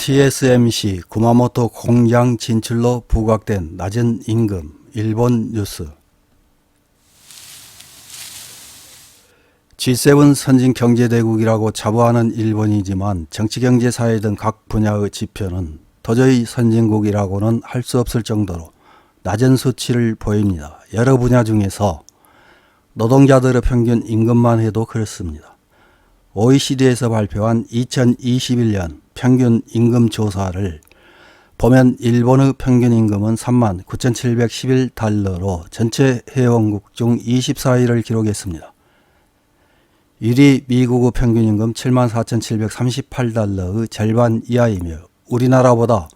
TSMC 구마모토 공장 진출로 부각된 낮은 임금. 일본 뉴스. G7 선진 경제대국이라고 자부하는 일본이지만 정치경제 사회 등 각 분야의 지표는 도저히 선진국이라고는 할 수 없을 정도로 낮은 수치를 보입니다. 여러 분야 중에서 노동자들의 평균 임금만 해도 그렇습니다. OECD에서 발표한 2021년 평균 임금 조사를 보면 일본의 평균 임금은 39,711달러로 전체 회원국 중 24위를 기록했습니다. 1위 미국의 평균 임금 74,738달러의 절반 이하이며 우리나라보다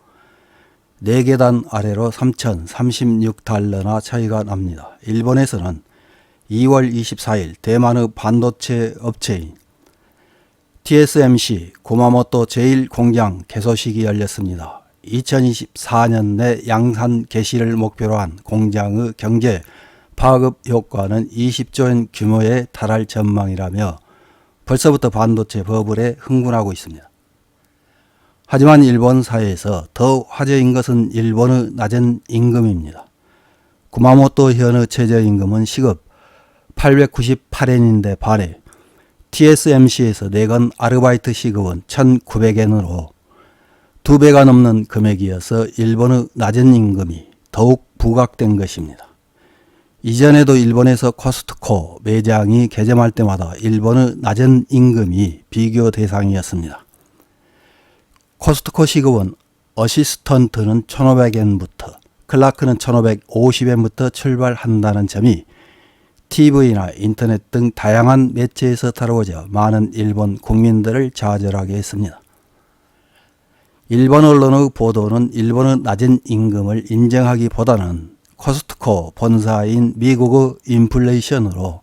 4계단 아래로 3,036달러나 차이가 납니다. 일본에서는 2월 24일 대만의 반도체 업체인 TSMC 구마모토 제1공장 개소식이 열렸습니다. 2024년 내 양산 개시를 목표로 한 공장의 경제 파급 효과는 20조엔 규모에 달할 전망이라며 벌써부터 반도체 버블에 흥분하고 있습니다. 하지만 일본 사회에서 더 화제인 것은 일본의 낮은 임금입니다. 구마모토 현의 최저임금은 시급 898엔인데 반해 TSMC에서 내건 아르바이트 시급은 1,900엔으로 2배가 넘는 금액이어서 일본의 낮은 임금이 더욱 부각된 것입니다. 이전에도 일본에서 코스트코 매장이 개점할 때마다 일본의 낮은 임금이 비교 대상이었습니다. 코스트코 시급은 어시스턴트는 1,500엔부터 클라크는 1,550엔부터 출발한다는 점이 TV나 인터넷 등 다양한 매체에서 다루어져 많은 일본 국민들을 좌절하게 했습니다. 일본 언론의 보도는 일본의 낮은 임금을 인정하기보다는 코스트코 본사인 미국의 인플레이션으로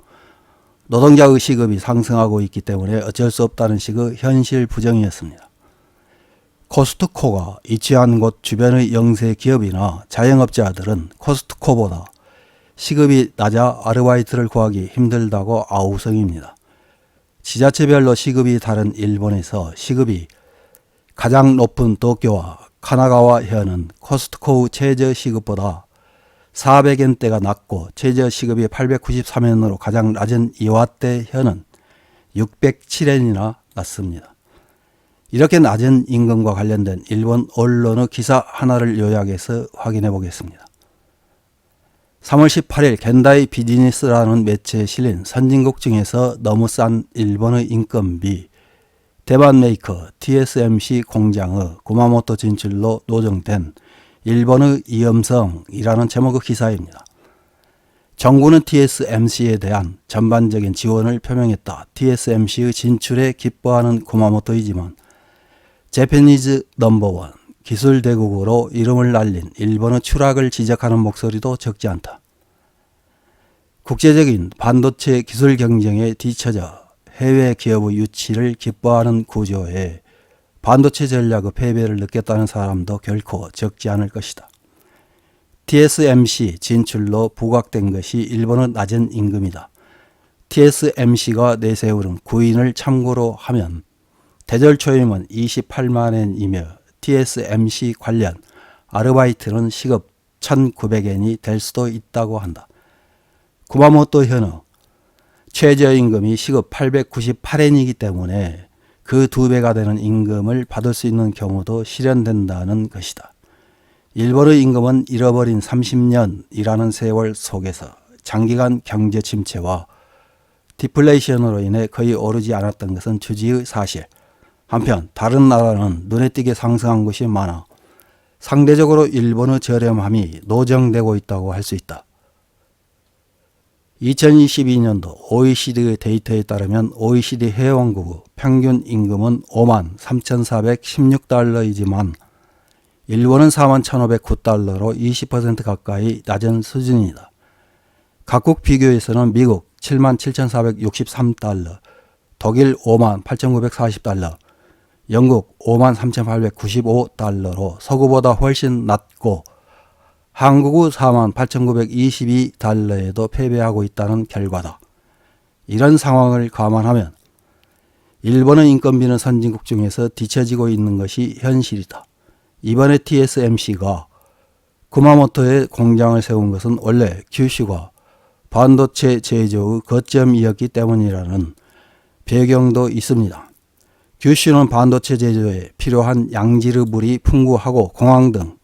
노동자의 시급이 상승하고 있기 때문에 어쩔 수 없다는 식의 현실 부정이었습니다. 코스트코가 위치한 곳 주변의 영세 기업이나 자영업자들은 코스트코보다 시급이 낮아 아르바이트를 구하기 힘들다고 아우성입니다. 지자체별로 시급이 다른 일본에서 시급이 가장 높은 도쿄와 카나가와현은 코스트코의 최저 시급보다 400엔대가 낮고 최저 시급이 893엔으로 가장 낮은 이와떼현은 607엔이나 낮습니다. 이렇게 낮은 임금과 관련된 일본 언론의 기사 하나를 요약해서 확인해 보겠습니다. 3월 18일 겐다이 비즈니스라는 매체에 실린 선진국 중에서 너무 싼 일본의 인건비, 대만 메이커 TSMC 공장의 구마모토 진출로 노정된 일본의 위험성이라는 제목의 기사입니다. 정부는 TSMC에 대한 전반적인 지원을 표명했다. TSMC의 진출에 기뻐하는 구마모토이지만 재패니즈 넘버원 기술 대국으로 이름을 날린 일본의 추락을 지적하는 목소리도 적지 않다. 국제적인 반도체 기술 경쟁에 뒤처져 해외 기업의 유치를 기뻐하는 구조에 반도체 전략의 패배를 느꼈다는 사람도 결코 적지 않을 것이다. TSMC 진출로 부각된 것이 일본의 낮은 임금이다. TSMC가 내세우는 구인을 참고로 하면 대절 초임은 28만엔이며 TSMC 관련 아르바이트는 시급 1,900엔이 될 수도 있다고 한다. 구마모토 현의 최저임금이 시급 898엔이기 때문에 그 2배가 되는 임금을 받을 수 있는 경우도 실현된다는 것이다. 일본의 임금은 잃어버린 30년이라는 세월 속에서 장기간 경제 침체와 디플레이션으로 인해 거의 오르지 않았던 것은 주지의 사실. 한편 다른 나라는 눈에 띄게 상승한 것이 많아 상대적으로 일본의 저렴함이 노정되고 있다고 할 수 있다. 2022년도 OECD의 데이터에 따르면 OECD 회원국의 평균 임금은 53,416달러이지만 일본은 41,509달러로 20% 가까이 낮은 수준이다. 각국 비교에서는 미국 77,463달러, 독일 58,940달러, 영국 53,895달러로 서구보다 훨씬 낮고 한국의 48,922달러에도 패배하고 있다는 결과다. 이런 상황을 감안하면 일본의 인건비는 선진국 중에서 뒤처지고 있는 것이 현실이다. 이번에 TSMC가 구마모토에 공장을 세운 것은 원래 규슈가 반도체 제조의 거점이었기 때문이라는 배경도 있습니다. 규슈는 반도체 제조에 필요한 양질의 물이 풍부하고 공항 등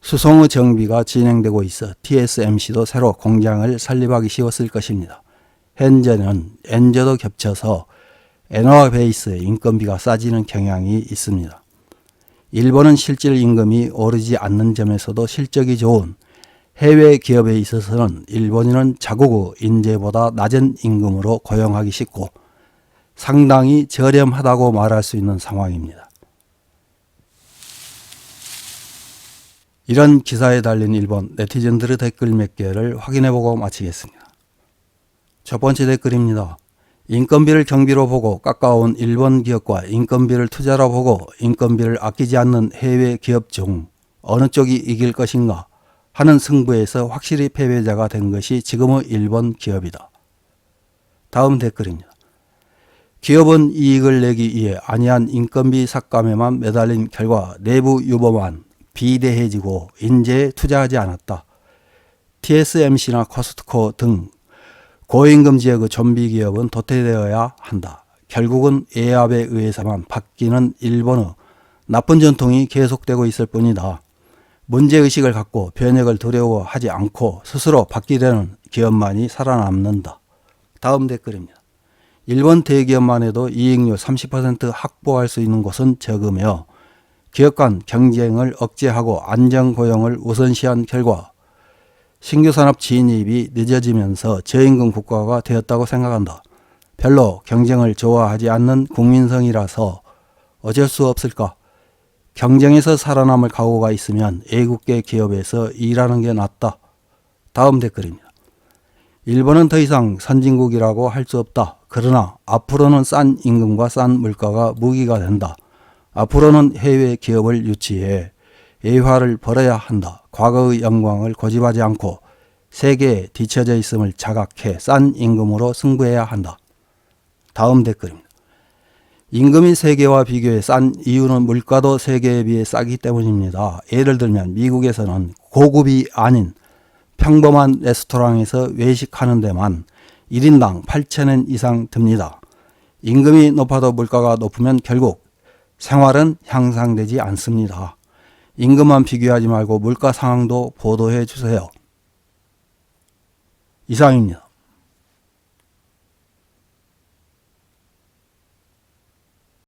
수송의 정비가 진행되고 있어 TSMC도 새로 공장을 설립하기 쉬웠을 것입니다. 현재는 엔저도 겹쳐서 엔화 베이스의 인건비가 싸지는 경향이 있습니다. 일본은 실질 임금이 오르지 않는 점에서도 실적이 좋은 해외 기업에 있어서는 일본인은 자국의 인재보다 낮은 임금으로 고용하기 쉽고 상당히 저렴하다고 말할 수 있는 상황입니다. 이런 기사에 달린 일본 네티즌들의 댓글 몇 개를 확인해보고 마치겠습니다. 첫 번째 댓글입니다. 인건비를 경비로 보고 깎아온 일본 기업과 인건비를 투자로 보고 인건비를 아끼지 않는 해외 기업 중 어느 쪽이 이길 것인가 하는 승부에서 확실히 패배자가 된 것이 지금의 일본 기업이다. 다음 댓글입니다. 기업은 이익을 내기 위해 안이한 인건비 삭감에만 매달린 결과 내부 유보만 비대해지고 인재에 투자하지 않았다. TSMC나 코스트코 등 고임금 지역의 좀비 기업은 도태되어야 한다. 결국은 외압에 의해서만 바뀌는 일본의 나쁜 전통이 계속되고 있을 뿐이다. 문제의식을 갖고 변혁을 두려워하지 않고 스스로 바뀌려는 기업만이 살아남는다. 다음 댓글입니다. 일본 대기업만 해도 이익률 30% 확보할 수 있는 곳은 적으며 기업 간 경쟁을 억제하고 안정고용을 우선시한 결과 신규 산업 진입이 늦어지면서 저임금 국가가 되었다고 생각한다. 별로 경쟁을 좋아하지 않는 국민성이라서 어쩔 수 없을까? 경쟁에서 살아남을 각오가 있으면 애국계 기업에서 일하는 게 낫다. 다음 댓글입니다. 일본은 더 이상 선진국이라고 할 수 없다. 그러나 앞으로는 싼 임금과 싼 물가가 무기가 된다. 앞으로는 해외 기업을 유치해 애화를 벌여야 한다. 과거의 영광을 고집하지 않고 세계에 뒤처져 있음을 자각해 싼 임금으로 승부해야 한다. 다음 댓글입니다. 임금이 세계와 비교해 싼 이유는 물가도 세계에 비해 싸기 때문입니다. 예를 들면 미국에서는 고급이 아닌 평범한 레스토랑에서 외식하는 데만 1인당 8,000엔 이상 듭니다. 임금이 높아도 물가가 높으면 결국 생활은 향상되지 않습니다. 임금만 비교하지 말고 물가 상황도 보도해 주세요. 이상입니다.